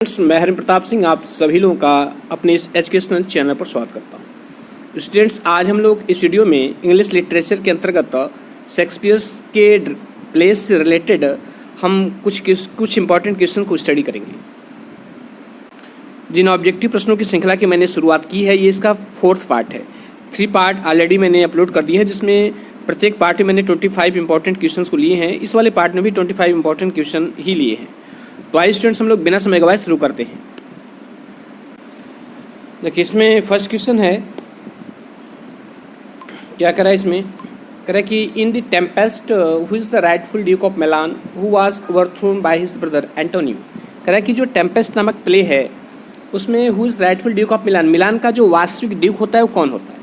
Friends, मैं हरिन प्रताप सिंह आप सभी लोगों का अपने इस एजुकेशनल चैनल पर स्वागत करता हूं। स्टूडेंट्स, आज हम लोग इस वीडियो में इंग्लिश लिटरेचर के अंतर्गत शेक्सपियर के प्लेस से रिलेटेड हम कुछ इंपॉर्टेंट क्वेश्चन को स्टडी करेंगे। जिन ऑब्जेक्टिव प्रश्नों की श्रृंखला की मैंने शुरुआत की है, ये इसका 4th पार्ट है। 3 पार्ट ऑलरेडी मैंने अपलोड कर दिए हैं, जिसमें प्रत्येक पार्ट में मैंने 25 इंपॉर्टेंट क्वेश्चन को लिए हैं। इस वाले पार्ट में भी 25 इंपॉर्टेंट क्वेश्चन ही लिए हैं। तो आइए स्टूडेंट्स, हम लोग बिना समय गवाए शुरू करते हैं। देखिए, इसमें फर्स्ट क्वेश्चन है, क्या करा इसमें, करा कि in the Tempest who is the rightful Duke of Milan who was overthrown by his brother Antonio. करा कि जो टेम्पेस्ट नामक प्ले है उसमें who is rightful Duke of Milan, Milan का जो वास्तविक ड्यूक होता है वो कौन होता है।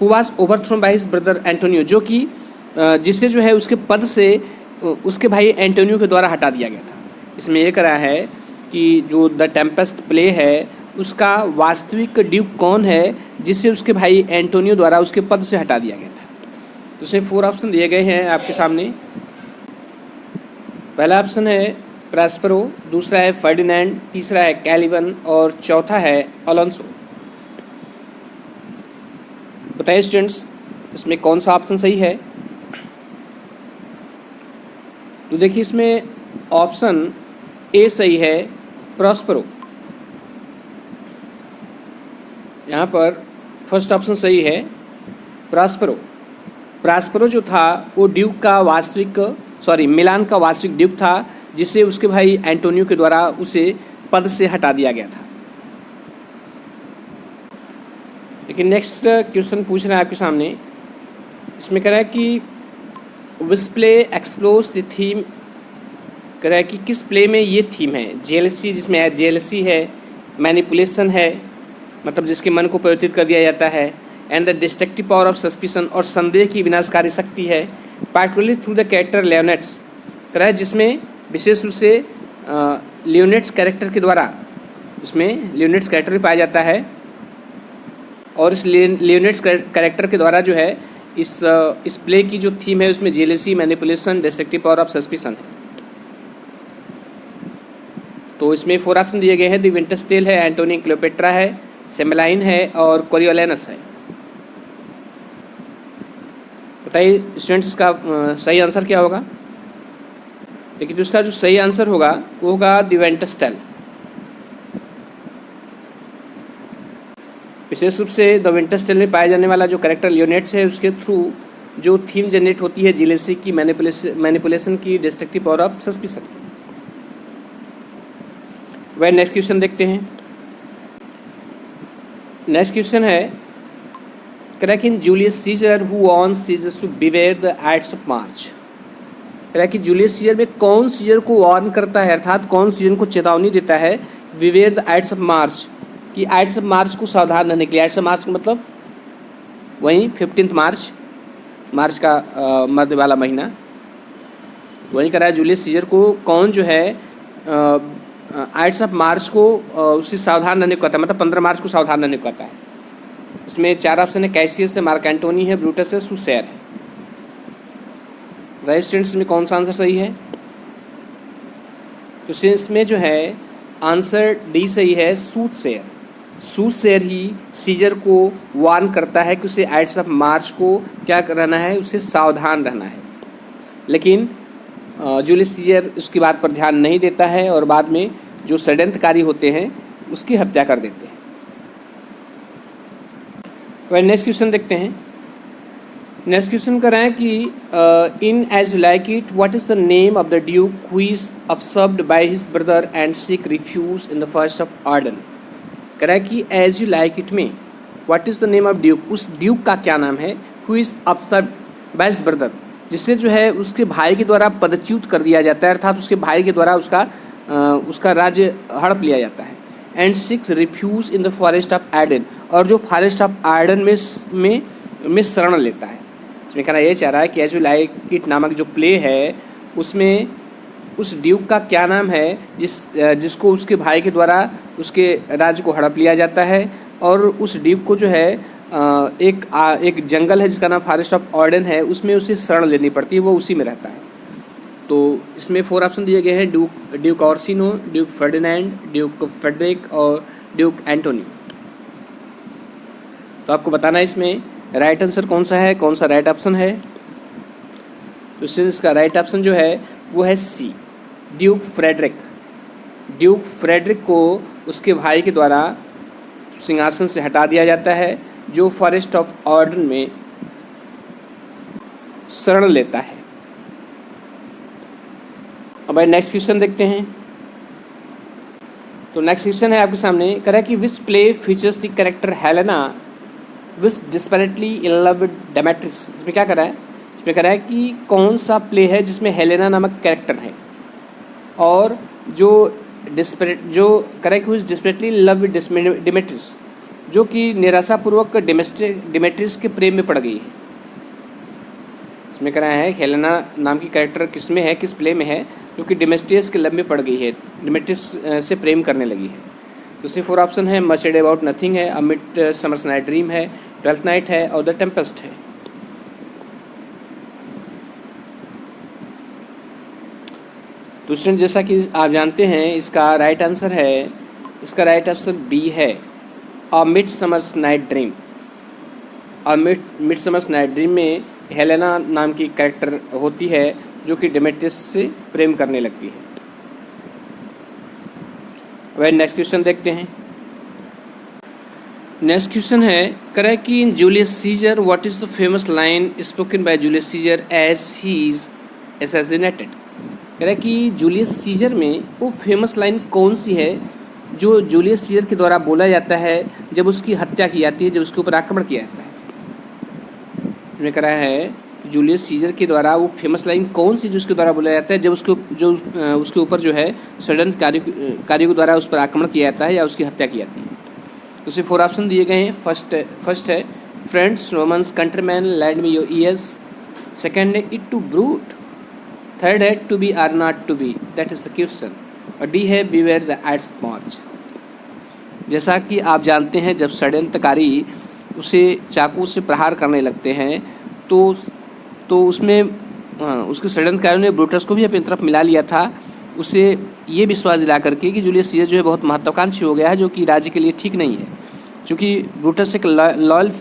Who was overthrown by his brother Antonio, जो कि जिसे जो है उसके पद से उसके भाई एंटोनियो के द्वारा हटा दिया गया था। इसमें ये करा है कि जो द टेम्पेस्ट प्ले है उसका वास्तविक ड्यूक कौन है जिसे उसके भाई एंटोनियो द्वारा उसके पद से हटा दिया गया था। तो इसमें 4 ऑप्शन दिए गए हैं आपके सामने। पहला ऑप्शन है प्रॉस्पेरो, दूसरा है फर्डिनैंड, तीसरा है कैलिवन और चौथा है अलोंसो। बताइए स्टूडेंट्स, इसमें कौन सा ऑप्शन सही है। तो देखिए, इसमें ऑप्शन ए सही है, प्रॉस्पेरो। यहाँ पर फर्स्ट ऑप्शन सही है, प्रॉस्पेरो। प्रॉस्पेरो जो था वो ड्यूक का मिलान का वास्तविक ड्यूक था, जिसे उसके भाई एंटोनियो के द्वारा उसे पद से हटा दिया गया था। लेकिन नेक्स्ट क्वेश्चन पूछ रहे हैं आपके सामने। इसमें कह रहा है कि which play explores the theme, कह रहा है कि किस प्ले में ये थीम है। जेलसी, जिसमें जेलसी है, मैनिपुलेशन है, मतलब जिसके मन को परिवर्तित कर दिया जाता है, and the destructive power of suspicion, और संदेह की विनाशकारी शक्ति है, पार्टिकुलरली थ्रू द कैरेक्टर लियोनेट्स। कह रहा है जिसमें विशेष रूप से लियोनेट्स कैरेक्टर के द्वारा, इसमें लियोनेट्स कैरेक्टर भी पाया जाता है, और इस लियोनेट्स कैरेक्टर के द्वारा जो है इस प्ले की जो थीम है उसमें jealousy, manipulation, destructive power of suspicion है। तो इसमें 4 ऑप्शन दिए गए हैं। द विंटर्स टेल है, एंटोनी क्लियोपेट्रा है, सेमेलाइन है और कोरियोलेनस है। बताइए स्टूडेंट्स, इसका सही आंसर क्या होगा। देखिए, तो इसका जो सही आंसर होगा वो होगा द विंटर्स टेल। विशेष रूप से द विंटर्स टेल में पाया जाने वाला जो कैरेक्टर लियोनेट्स है उसके थ्रू जो थीम जनरेट होती है जेलेसी की, मैनिपुलेशन की, डिस्ट्रक्टिव पावर ऑफ सस्पिशन। वह नेक्स्ट क्वेश्चन देखते हैं। नेक्स्ट क्वेश्चन है, correct Julius Caesar who warned Caesar to beware the ides of March. Correct Julius Caesar में कौन सीजर को वार्न करता है, अर्थात कौन सीजर को चेतावनी देता है बिवेयर द आइड्स ऑफ मार्च, कि आइड्स ऑफ मार्च को सावधान रहने के लिए। आइड्स ऑफ मार्च का मतलब वहीं 15 मार्च का मध्य वाला महीना, वहीं कराया जूलियस सीजर को कौन जो है आइड्स ऑफ मार्च को उससे सावधान रहने को कहता है, मतलब 15 मार्च को सावधान रहने को कहता है। इसमें 4 ऑप्शन है, कैसियस है, मार्क एंटोनी है, ब्रूटस है, सूसेर है। राइट स्टूडेंट्स, में कौन सा आंसर सही है। तो इसमें जो है आंसर डी सही है, सूसेर। सूसेर ही सीजर को वार्न करता है कि उसे आइड्स ऑफ मार्च को क्या रहना है, उसे सावधान रहना है। लेकिन जूलियस सीजर उसकी बात पर ध्यान नहीं देता है और बाद में जो षड्यंत्रकारी होते हैं उसकी हत्या कर देते हैं। वह नेक्स्ट क्वेश्चन देखते हैं। नेक्स्ट क्वेश्चन कर रहे हैं कि in As You Like It what is the name of the duke who is observed by his brother and seek refuge in the forest of Arden. कह रहा है कि एज यू लाइक इट में what is the name of duke, उस duke का क्या नाम है, who is observed by his brother, जिससे जो है उसके भाई के द्वारा पदच्युत कर दिया जाता है, अर्थात उसके भाई के द्वारा उसका राज्य हड़प लिया जाता है। And six refuse in the forest of Ardern, और जो फॉरेस्ट ऑफ आर्डन में शरण लेता है। इसमें कहना ये चाह रहा है कि एज यू लाइक इट नामक जो प्ले है उसमें उस ड्यूक का क्या नाम है जिसको उसके भाई के द्वारा उसके राज्य को हड़प लिया जाता है, और उस ड्यूक को जो है एक जंगल है जिसका नाम फॉरेस्ट ऑफ आर्डन है, उसमें उसे शरण लेनी पड़ती है, वो उसी में रहता है। तो इसमें 4 ऑप्शन दिए गए हैं, Duke Orsino, Duke Ferdinand, Duke Frederick और ड्यूक एंटोनी। तो आपको बताना है इसमें राइट आंसर कौन सा है, कौन सा राइट ऑप्शन है। तो इसका राइट ऑप्शन जो है वो है सी, ड्यूक फ्रेडरिक। ड्यूक फ्रेडरिक को उसके भाई के द्वारा सिंहासन से हटा दिया जाता है, जो फॉरेस्ट ऑफ ऑर्डन में शरण लेता है। अब नेक्स्ट क्वेश्चन देखते हैं। तो नेक्स्ट क्वेश्चन है आपके सामने, कह रहा है कि which play features the character Helena which desperately in love with Demetrius. इसमें क्या कर रहा है, इसमें कह रहा है कि कौन सा प्ले है जिसमें हेलेना नामक कैरेक्टर है और जो कह रहा है कि डिस्पैरेटली लव विद डेमेट्रिस, जो कि निराशापूर्वक डेमेट्रिस के प्रेम में पड़ गई है। इसमें कह रहा है हेलेना नाम की कैरेक्टर किस में है, किस प्ले में है, जो कि डेमेट्रियस के लव में पड़ गई है, डेमेट्रियस से प्रेम करने लगी है। तो इससे 4 ऑप्शन है, मच एड अबाउट नथिंग है, a mid summers night dream है, ट्वेल्थ नाइट है और द टेम्पेस्ट है। तो स्टूडेंट जैसा कि आप जानते हैं इसका राइट आंसर है, इसका राइट आंसर बी है, a mid summers night dream. A mid summers night dream में हेलेना नाम की कैरेक्टर होती है जो कि डेमेट्रियस से प्रेम करने लगती है। वह नेक्स्ट क्वेश्चन देखते हैं। नेक्स्ट क्वेश्चन है, कह रहा है कि in Julius Caesar what is the famous line spoken by Julius Caesar as he is assassinated. कह रहा है कि जूलियस सीजर में वो फेमस लाइन कौन सी है जो जूलियस सीजर के द्वारा बोला जाता है जब उसकी हत्या की जाती है, जब उसके ऊपर आक्रमण किया जाता है। उन्होंने कहा है जूलियस सीजर के द्वारा वो फेमस लाइन कौन सी जो उसके द्वारा बोला जाता है जब उसके ऊपर जो है षड्यंत्रकारियों के द्वारा उस पर आक्रमण किया जाता है या उसकी हत्या की जाती है। उसे 4 ऑप्शन दिए गए हैं। फर्स्ट है friends, Romans, countrymen, lend me your ears. Second है इट टू ब्रूट। थर्ड है to be or not to be, that is the question. और डी है बीवेयर द एड्स मार्च। जैसा कि आप जानते हैं जब षड्यंत्रकारी उसे चाकू से प्रहार करने लगते हैं तो उसमें उसके षड्यंत्रकारियों ने ब्रूटस को भी अपनी तरफ मिला लिया था, उसे ये विश्वास दिला करके कि जूलियस सीजर जो है बहुत महत्वाकांक्षी हो गया है, जो कि राज्य के लिए ठीक नहीं है। क्योंकि ब्रूटस एक लॉयल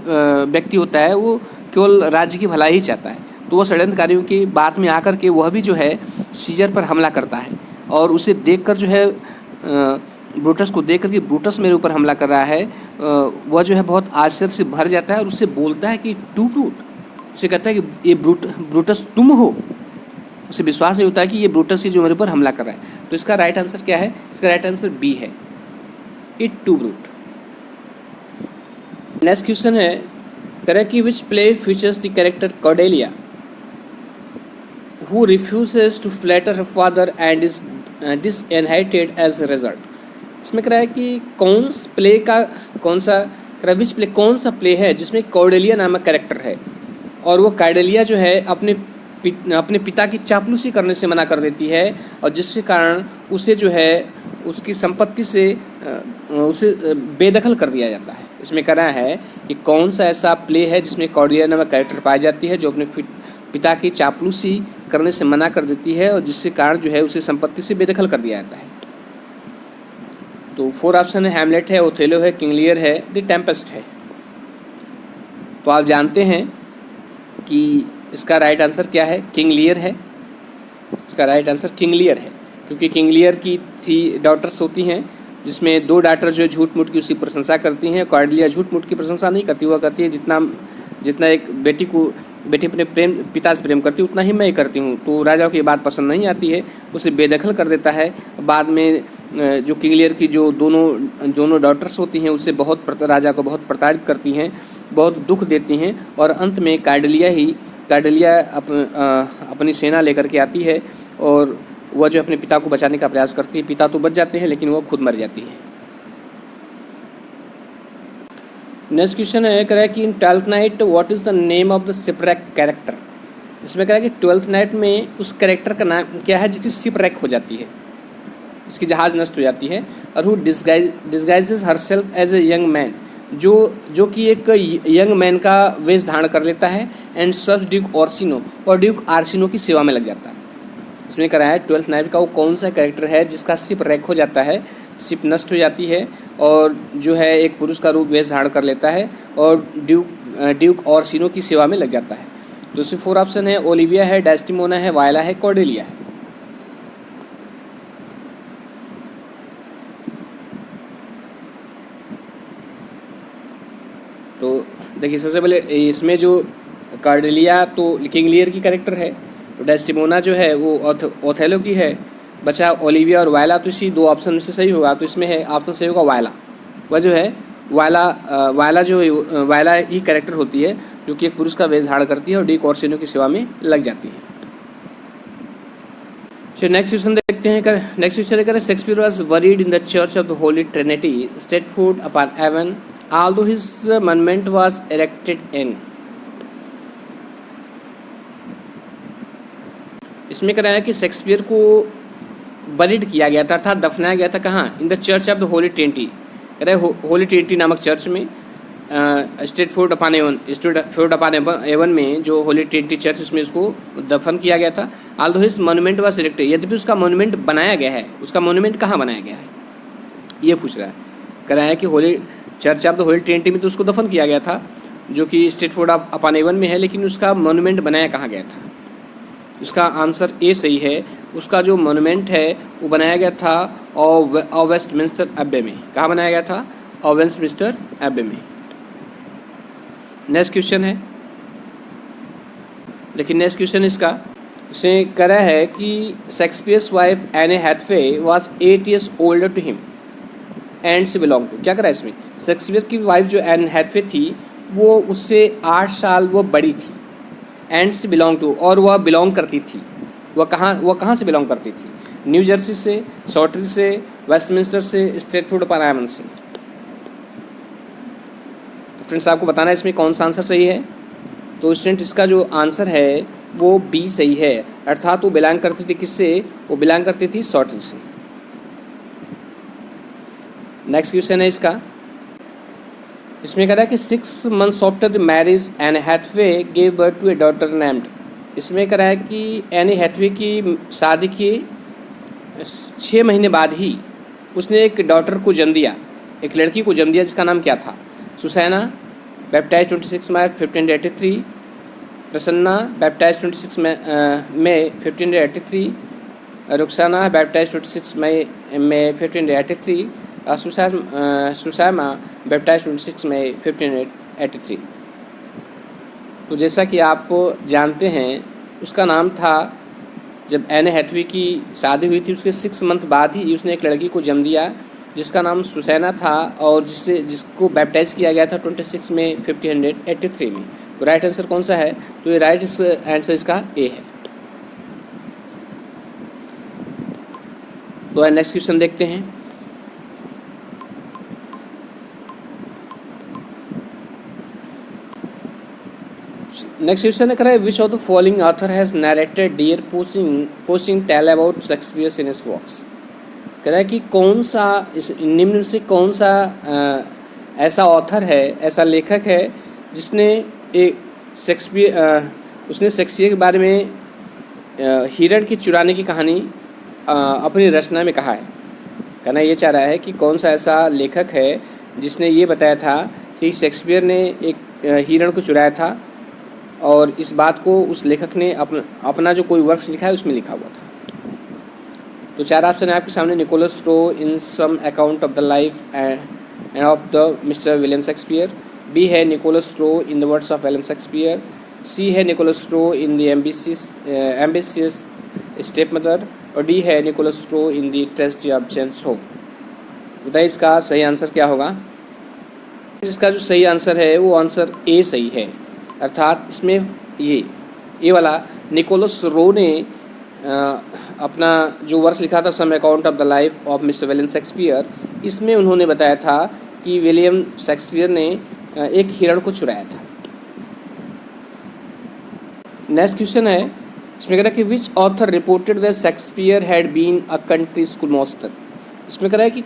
व्यक्ति होता है, वो केवल राज्य की भलाई ही चाहता है। तो वह षड्यंत्रकारियों की बात में आकर के वह भी जो है सीजर पर हमला करता है और उसे देखकर जो है ब्रूटस को देख करके ब्रूटस मेरे ऊपर हमला कर रहा है, वह जो है बहुत आश्चर्य से भर जाता है और उससे बोलता है कि टू ब्रूट। उसे कहता है कि ये ब्रूटस तुम हो। उसे विश्वास नहीं होता है कि ये ब्रूटस ही जो मेरे ऊपर हमला कर रहा है। तो इसका राइट आंसर क्या है, इसका राइट आंसर बी है, et tu Brute. Next question है, करें कि which play features the character Cordelia who refuses to flatter her father and is disinherited as a result। इसमें कह रहा है कि विच प्ले कौन सा प्ले है जिसमें कॉर्डेलिया नामक कैरेक्टर है और वो कॉर्डेलिया जो है अपने पिता की चापलूसी करने से मना कर देती है और जिसके कारण उसे जो है उसकी संपत्ति से उसे बेदखल कर दिया जाता है। इसमें कह रहा है कि कौन सा ऐसा प्ले है जिसमें कॉर्डेलिया नामक कैरेक्टर पाई जाती है जो अपने पिता की चापलूसी करने से मना कर देती है और जिसके कारण जो है उसे संपत्ति से बेदखल कर दिया जाता है। तो 4 ऑप्शन है, हैमलेट है, ओथेलो है, किंग लियर है, द टेम्पेस्ट है। तो आप जानते हैं कि इसका राइट आंसर क्या है, किंग लियर है। इसका राइट आंसर किंग लियर है क्योंकि किंग लियर की 3 डॉटर्स होती हैं जिसमें 2 डॉटर जो है झूठ मूठ की उसकी प्रशंसा करती हैं। कॉर्डेलिया झूठ मूठ की प्रशंसा नहीं करती, वह कहती है जितना एक बेटी अपने पिता से प्रेम करती है उतना ही मैं करती हूँ। तो राजा को ये बात पसंद नहीं आती है, उसे बेदखल कर देता है। बाद में जो किंग लियर की जो दोनों डॉटर्स होती हैं उससे राजा को बहुत प्रताड़ित करती हैं, बहुत दुख देती हैं और अंत में कॉर्डेलिया अपनी सेना लेकर के आती है और वह जो अपने पिता को बचाने का प्रयास करती है। पिता तो बच जाते हैं लेकिन वह खुद मर जाती है। नेक्स्ट क्वेश्चन है, कह रहा है कि in twelfth night what is the name of the shipwreck character. इसमें कह रहा है कि ट्वेल्थ नाइट में उस कैरेक्टर का नाम क्या है जिसकी शिपरेक हो जाती है, जिसकी जहाज़ नष्ट हो जाती है। और who disguises herself as a young man, जो कि एक यंग मैन का वेश धारण कर लेता है एंड सर्व्स ड्यूक ऑर्सिनो और ड्यूक आर्सिनो की सेवा में लग जाता है। इसमें करा है 12th नाइट का वो कौन सा कैरेक्टर है जिसका शिप रैक हो जाता है, शिप नष्ट हो जाती है और जो है एक पुरुष का रूप वेश धारण कर लेता है और ड्यूक और सीनो की सेवा में लग जाता है। तो इसमें 4 ऑप्शन है, ओलिविया है, डेस्टिमोना है, वायला है, कॉर्डेलिया है। तो देखिए सबसे पहले इसमें जो कॉर्डेलिया तो किंग लियर की कैरेक्टर है, तो डेस्टिमोना जो है वो ओथेलो की है, बचा ओलिविया और वायला। तो इसी 2 ऑप्शन में से सही होगा, तो इसमें है ऑप्शन सही होगा वायला। वह जो है वायला जो वायला ही कैरेक्टर होती है जो कि एक पुरुष का वेश धारण करती है और ड्यूक और सीनो की सेवा में लग जाती है। चलिए नेक्स्ट क्वेश्चन देखते हैं। नेक्स्ट क्वेश्चन है Shakespeare was buried in the church of the Holy Trinity Stratford upon Avon although his monument was erected in। इसमें कह रहा है कि शेक्सपियर को बरीड किया गया था अर्थात दफनाया गया था कहाँ, इन the church of the Holy Trinity. कह रहे होली ट्रिनिटी नामक चर्च में स्टेटफोर्ड अपॉन एवन में जो होली ट्रिनिटी चर्च इसमें उसको दफन किया गया था। although his monument was erected, यद्यपि उसका मोन्यूमेंट बनाया गया है, उसका मोन्यूमेंट कहाँ बनाया गया है ये पूछ रहा है। कह रहा है कि Holi church of the Holy Trinity में तो उसको दफन किया गया था जो कि स्टेटफोर्ड अपॉन एवन में है, लेकिन उसका मोन्यूमेंट बनाया कहाँ गया था। इसका आंसर ए सही है। उसका जो मोन्यूमेंट है वो बनाया गया था वेस्टमिंस्टर एब्बे में। कहाँ बनाया गया था? वेस्टमिंस्टर एब्बे में। नेक्स्ट क्वेश्चन है, लेकिन नेक्स्ट क्वेश्चन इसे कह रहा है कि Shakespeare's wife Anne Hathaway was 8 years older to him and say belong to. क्या करा है इसमें? शेक्सपियर की वाइफ जो एन हैथवे थी वो उससे 8 साल वो बड़ी थी, एंड से बिलोंग टू, और वह बिलोंग करती थी। वह कहाँ से बिलोंग करती थी? न्यू जर्सी से, सॉटरी से, वेस्टमिंस्टर से, स्टेटफोर्ड अपॉन एवन से। तो फ्रेंड्स आपको बताना है इसमें कौन सा आंसर सही है। तो स्टूडेंट इसका जो आंसर है वो बी सही है, अर्थात वो बिलोंग करती थी किससे? वो बिलोंग करती थी सॉटरी से। नेक्स्ट क्वेश्चन है इसमें कह रहा है कि 6 months after the marriage Anne Hathaway gave birth to a daughter named. इसमें कह रहा है कि एनी हैथवे की शादी के 6 महीने बाद ही उसने एक डॉटर को जन्म दिया, एक लड़की को जन्म दिया जिसका नाम क्या था? सुसैना, बैप्टाइज 26 मार्च 1583, प्रसन्ना, बैप्टाइज 26 मई 1583, रुखसाना, बैप्टाइज 26 मई 1583, सुसामा, बैप्टाइज 26 मई 1583। तो जैसा कि आप जानते हैं उसका नाम था, जब एने हैथवे की शादी हुई थी उसके 6 month बाद ही उसने एक लड़की को जन्म दिया जिसका नाम सुसैना था और जिसको बैप्टाइज किया गया था 26 मई 1583 में। तो राइट आंसर कौन सा है? तो ये राइट आंसर इसका ए है। तो नेक्स्ट क्वेश्चन देखते हैं। नेक्स्ट क्वेश्चन है which of the following author has narrated deer poaching tale about Shakespeare in his works. कह रहा है कि कौन सा इस निम्न से कौन सा ऐसा ऑथर है, ऐसा लेखक है जिसने शेक्सपियर के बारे में हिरण की चुराने की कहानी अपनी रचना में कहा है। कहना ये चाह रहा है कि कौन सा ऐसा लेखक है जिसने ये बताया था कि शेक्सपियर ने एक हिरण को चुराया था और इस बात को उस लेखक ने अपना जो कोई वर्क्स लिखा है उसमें लिखा हुआ था। तो 4 ऑप्शन है आपके सामने। Nicholas Rowe in some account of the life and of the Mr William Shakespeare, B है Nicholas Rowe in the words of William Shakespeare, C है Nicholas Rowe in the ambitious stepmother, और D है Nicholas Rowe in the tragedy of Jane Shore. बताइए इसका सही answer क्या होगा। इसका जो सही आंसर है वो आंसर ए सही है, अर्थात इसमें ये वाला निकोलस रो ने अपना जो वर्ष लिखा था some account of the life of Mister William Shakespeare, इसमें उन्होंने बताया था कि विलियम शेक्सपियर ने एक हिरण को चुराया था। नेक्स्ट क्वेश्चन है इसमें कह रहा है कि which author reported that Shakespeare had been a country school master. इसमें कह रहा है कि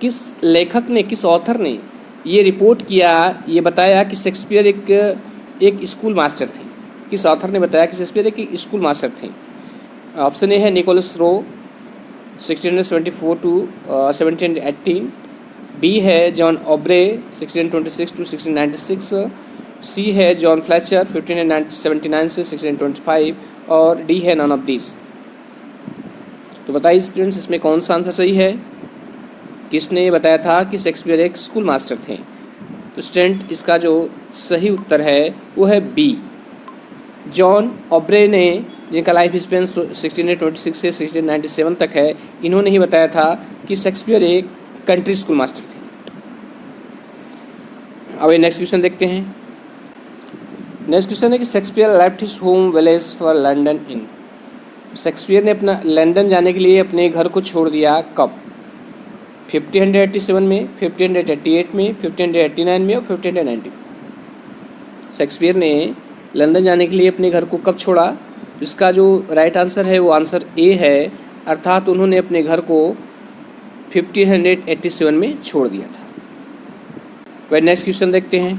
किस लेखक ने, किस ऑथर ने ये रिपोर्ट किया, ये बताया कि शेक्सपियर एक स्कूल मास्टर थे। किस ऑथर ने बताया कि शेक्सपियर एक स्कूल मास्टर थे? ऑप्शन ए है निकोलस रो 1674 टू 1718, बी है जॉन ऑब्रे 1626 टू 1696, सी है जॉन फ्लैचर 1579 से 1625 और डी है नन ऑफ दिस। तो बताइए स्टूडेंट्स इसमें कौन सा आंसर सही है। किसने बताया था कि शेक्सपियर एक स्कूल मास्टर थे। तो स्टूडेंट इसका जो सही उत्तर है वो है बी, जॉन ऑब्रे ने, जिनका लाइफ स्पेन 1626 से 1697 तक है, इन्होंने ही बताया था कि शेक्सपियर एक कंट्री स्कूल मास्टर थे। अब ये नेक्स्ट क्वेश्चन देखते हैं। नेक्स्ट क्वेश्चन है कि Shakespeare left his home village for London in. Shakespeare ने अपना लंदन जाने के लिए अपने घर को छोड़ दिया कब? 1587 में, 1588 में, 1589 में और 1590। शेक्सपियर ने लंदन जाने के लिए अपने घर को कब छोड़ा? इसका जो राइट आंसर है वो आंसर ए है, अर्थात उन्होंने अपने घर को 1587 में छोड़ दिया था। वह नेक्स्ट क्वेश्चन देखते हैं।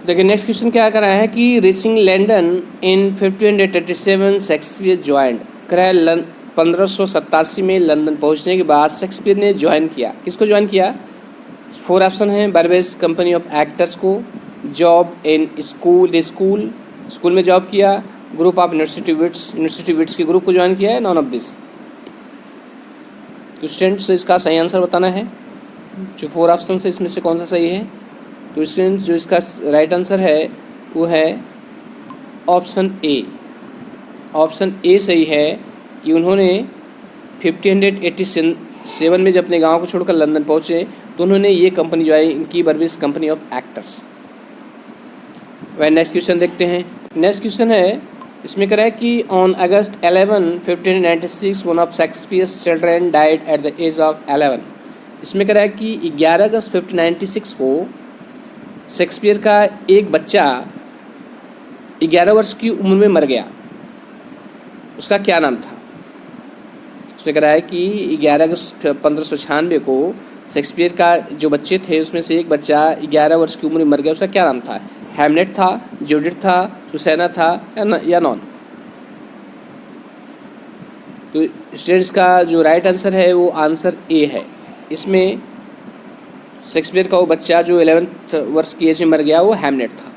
देखिए नेक्स्ट क्वेश्चन क्या कर रहा है कि रीचिंग लंदन इन 1537 शेक्सपियर ज्वाइंड। कह रहा है 1587 में लंदन पहुंचने के बाद शेक्सपियर ने ज्वाइन किया। किसको ज्वाइन किया? 4 ऑप्शन हैं। बर्बेज कंपनी ऑफ एक्टर्स को, जॉब इन स्कूल में जॉब किया, ग्रुप ऑफ यूनिवर्सिटी विट्स के ग्रुप को ज्वाइन किया है, नॉन ऑफ दिस। तो स्टूडेंट्स इसका सही आंसर बताना है। जो 4 ऑप्शन है इसमें से कौन सा सही है? तो स्टूडेंट्स जो इसका राइट आंसर है वो है ऑप्शन ए। ऑप्शन ए सही है कि उन्होंने 1587 में जब अपने गांव को छोड़कर लंदन पहुंचे तो उन्होंने ये कंपनी ज्वाइन की, बर्बेज कंपनी ऑफ एक्टर्स। वह नेक्स्ट क्वेश्चन देखते हैं। नेक्स्ट क्वेश्चन है, इसमें कह रहा है कि on August 11, 1596 one of Shakespeare's children died at the age of 11। इसमें कह रहा है कि 11 अगस्त 1596 को शेक्सपियर का एक बच्चा 11 वर्ष की उम्र में मर गया। उसका क्या नाम था? उसने कह रहा है कि 11 अगस्त 1596 को शेक्सपियर का जो बच्चे थे उसमें से एक बच्चा 11 वर्ष की उम्र में मर गया। उसका क्या नाम था? हैमलेट था, जूडिथ था, सुसैना था या नॉन? तो स्टूडेंट्स का जो राइट आंसर है वो आंसर ए है। इसमें शेक्सपियर का वो बच्चा जो 11th वर्ष की एज में मर गया वो हैमलेट था।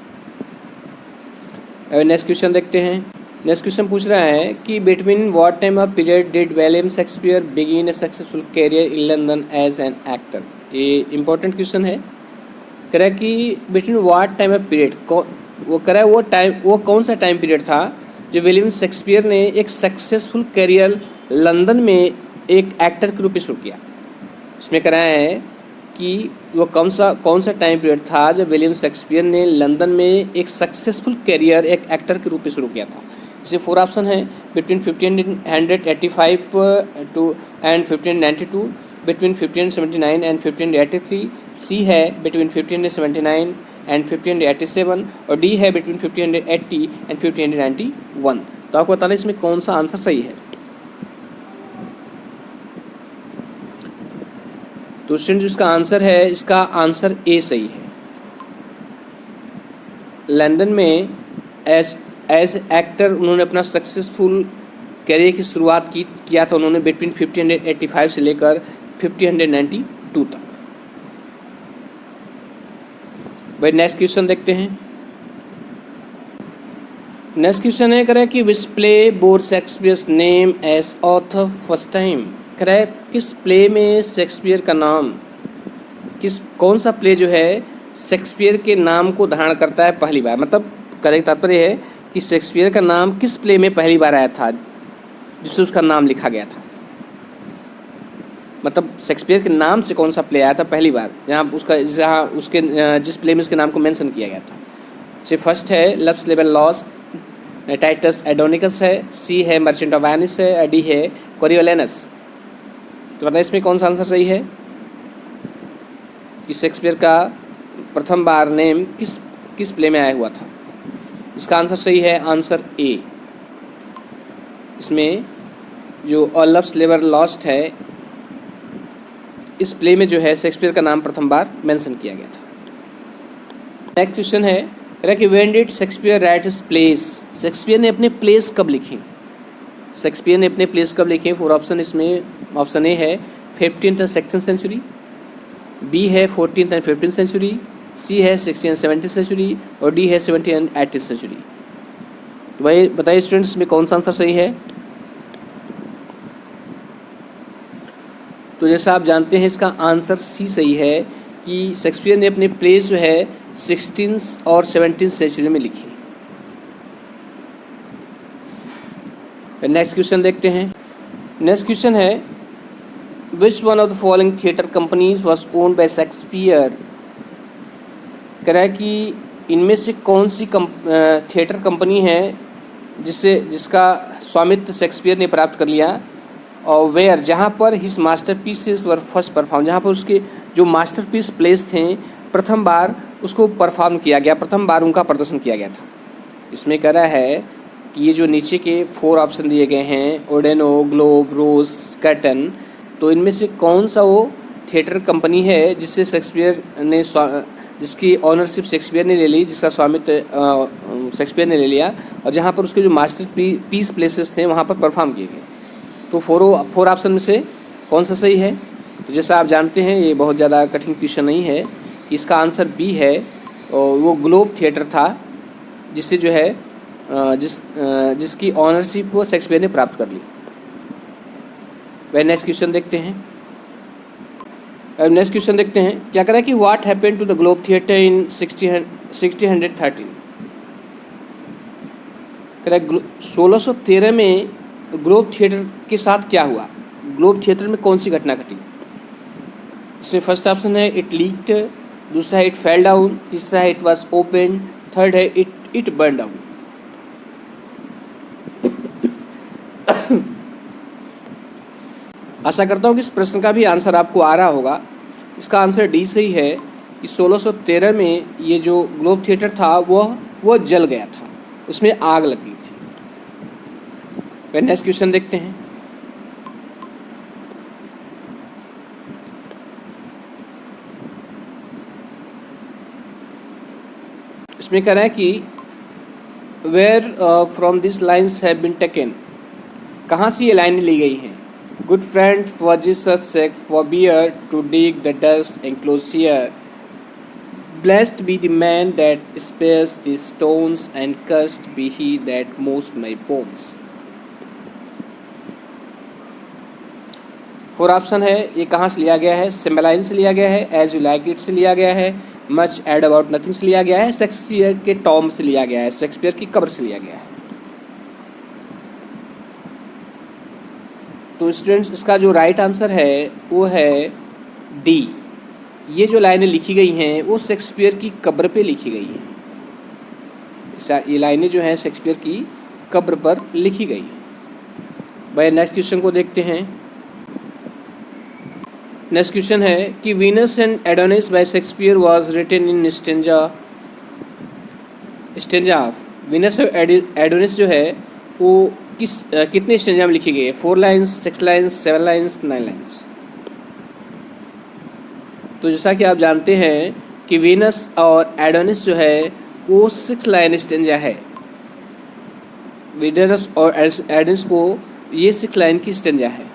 अब नेक्स्ट क्वेश्चन देखते हैं। नेक्स्ट क्वेश्चन पूछ रहा है कि between what time of period did William Shakespeare begin a successful career in London as an actor. ये इंपॉर्टेंट क्वेश्चन है। कह रहा है कि between what time of period, वो कह रहा है वो कौन सा टाइम पीरियड था जो विलियम शेक्सपियर ने एक सक्सेसफुल कैरियर लंदन में एक एक्टर के रूप में शुरू किया। इसमें कह रहा है कि वो कौन सा टाइम पीरियड था जब विलियम शेक्सपियर ने लंदन में एक सक्सेसफुल कैरियर एक एक्टर के रूप में शुरू किया था। इसे 4 ऑप्शन है। Between 1585 to and 1592, between 1579 and 1583, C है बिटवीन 1579 एंड 1587 और डी है बिटवीन 1580 एंड 1591। तो आपको बताना इसमें कौन सा आंसर सही है। तो स्टूडेंट जिसका आंसर है इसका आंसर ए सही है। लंदन में एज एक्टर उन्होंने अपना सक्सेसफुल कैरियर की शुरुआत किया था उन्होंने बिटवीन 1585 से लेकर 1592 तक। भाई नेक्स्ट क्वेश्चन देखते हैं। नेक्स्ट क्वेश्चन है, करें कि which play bore Shakespeare's name as author first time. करें किस प्ले में शेक्सपियर का नाम, कौन सा प्ले जो है शेक्सपियर के नाम को धारण करता है पहली बार। मतलब कहने का तात्पर्य है कि शेक्सपियर का नाम किस प्ले में पहली बार आया था जिससे उसका नाम लिखा गया था। मतलब शेक्सपियर के नाम से कौन सा प्ले आया था पहली बार जहाँ उसके जिस प्ले में उसके नाम को मेंशन किया गया था। से फर्स्ट है लव्स लेवल लॉस्ट, टाइटस एडोनिकस है, सी है मर्चेंट ऑफ वेनिस है, डी है कोरियोलेनस। तो बताइए इसमें कौन सा आंसर सही है कि शेक्सपियर का प्रथम बार नेम किस प्ले में आया हुआ था। इसका आंसर सही है आंसर ए। इसमें जो ऑल लव्स लेवर लॉस्ट है इस प्ले में जो है शेक्सपियर का नाम प्रथम बार मेंशन किया गया था। नेक्स्ट क्वेश्चन है कह रहा कि when did Shakespeare right his place, Shakespeare ने अपने प्लेस कब लिखे, शेक्सपियर ने अपने प्लेस कब लिखे। 4 ऑप्शन इसमें, ऑप्शन ए है 15th और 16th सेंचुरी, बी है 14th एंड 15th सेंचुरी, सी है 16th एंड 17th सेंचुरी और डी है 17th एंड 18th सेंचुरी। तो भाई बताइए स्टूडेंट्स में कौन सा आंसर सही है। तो जैसा आप जानते हैं इसका आंसर सी सही है कि शेक्सपियर ने अपने प्लेस जो है 16th और 17th सेंचुरी में लिखी। नेक्स्ट क्वेश्चन देखते हैं। नेक्स्ट क्वेश्चन है which one of the following theatre companies was owned by Shakespeare. कह रहा है कि इनमें से कौन सी थिएटर कंपनी है जिसका स्वामित्व शेक्सपियर ने प्राप्त कर लिया, और वेयर जहाँ पर हिज मास्टरपीसेस वर फर्स्ट परफॉर्म, जहाँ पर उसके जो मास्टरपीस प्लेस थे प्रथम बार उसको परफॉर्म किया गया, प्रथम बार उनका प्रदर्शन किया गया था। इसमें कह रहा है कि ये जो नीचे के 4 ऑप्शन दिए गए हैं ओडेनो, ग्लोब, रोज, कर्टन, तो इनमें से कौन सा वो थिएटर कंपनी है जिससे शेक्सपियर ने जिसकी ऑनरशिप शेक्सपियर ने ले ली, जिसका स्वामित्व शेक्सपियर ने ले लिया और जहाँ पर उसके जो मास्टर पीस प्लेसेस थे वहाँ पर परफॉर्म किए गए। तो 4 ऑप्शन में से कौन सा सही है। तो जैसा आप जानते हैं ये बहुत ज़्यादा कठिन क्वेश्चन नहीं है कि इसका आंसर बी है, और वो ग्लोब थिएटर था जिससे जो है जिसकी ऑनरशिप वो शेक्सपियर ने प्राप्त कर ली। वह नेक्स्ट क्वेश्चन देखते हैं। अब नेक्स्ट क्वेश्चन देखते हैं क्या कह रहा है कि what happened to the Globe theatre in 1613। कह रहा है 1613 में ग्लोब थिएटर के साथ क्या हुआ, ग्लोब थिएटर में कौन सी घटना घटी। इसमें फर्स्ट ऑप्शन है इट लीक्ड, दूसरा है इट फेल डाउन, तीसरा है इट वाज ओपन, थर्ड है इट बर्न डाउन। आशा करता हूँ कि इस प्रश्न का भी आंसर आपको आ रहा होगा। इसका आंसर डी सही है कि 1613 में ये जो ग्लोब थिएटर था वो जल गया था, उसमें आग लगी थी। वह नेक्स्ट क्वेश्चन देखते हैं। इसमें कह रहा है कि where from this lines have been taken, कहाँ से ये लाइनें ली गई हैं। Good friend for Jesus sake forbear to dig the dust enclose here, blessed be the man that spares the stones and cursed be he that moves my bones. 4 option है, ये कहाँ से लिया गया है। सिम्बलाइन से लिया गया है, एज यू लाइक इट से लिया गया है, मच एड अबाउट नथिंग से लिया गया है, शेक्सपियर के टॉम से लिया गया है, शेक्सपियर की कब्र से लिया गया है। तो स्टूडेंट्स इसका जो राइट आंसर है वो है डी। ये जो लाइनें लिखी गई हैं वो शेक्सपियर की कब्र पे लिखी गई हैं। ये लाइनें जो हैं शेक्सपियर की कब्र पर लिखी गई हैं। भाई नेक्स्ट क्वेश्चन को देखते हैं। नेक्स्ट क्वेश्चन है कि Venus and Adonis by Shakespeare was written in stanza of. Venus और एडोनिस जो है वो कितने स्टेंजा में लिखी गई है। 4 लाइन्स, 6 लाइन्स, 7 लाइन्स, 9 लाइन्स। तो जैसा कि आप जानते हैं कि वीनस और एडोनिस जो है वो 6 लाइन स्टेंजा है। वीनस और एडोनिस को ये 6 लाइन की स्टेंजा है।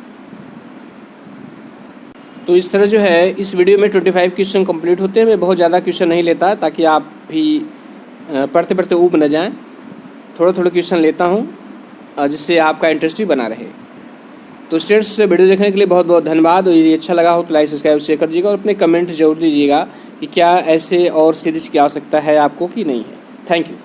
तो इस तरह जो है इस वीडियो में 25 क्वेश्चन कंप्लीट होते हैं। मैं बहुत ज़्यादा क्वेश्चन नहीं लेता ताकि आप भी पढ़ते पढ़ते ऊब न जाएं। थोड़ा थोड़ा क्वेश्चन लेता हूं जिससे आपका इंटरेस्ट भी बना रहे। तो स्टूडेंट्स वीडियो देखने के लिए बहुत बहुत धन्यवाद। और यदि अच्छा लगा हो तो लाइक सब्सक्राइब शेयर कर दीजिएगा और अपने कमेंट जरूर दीजिएगा कि क्या ऐसे और सीरीज़ की आवश्यकता है आपको कि नहीं है। Thank you.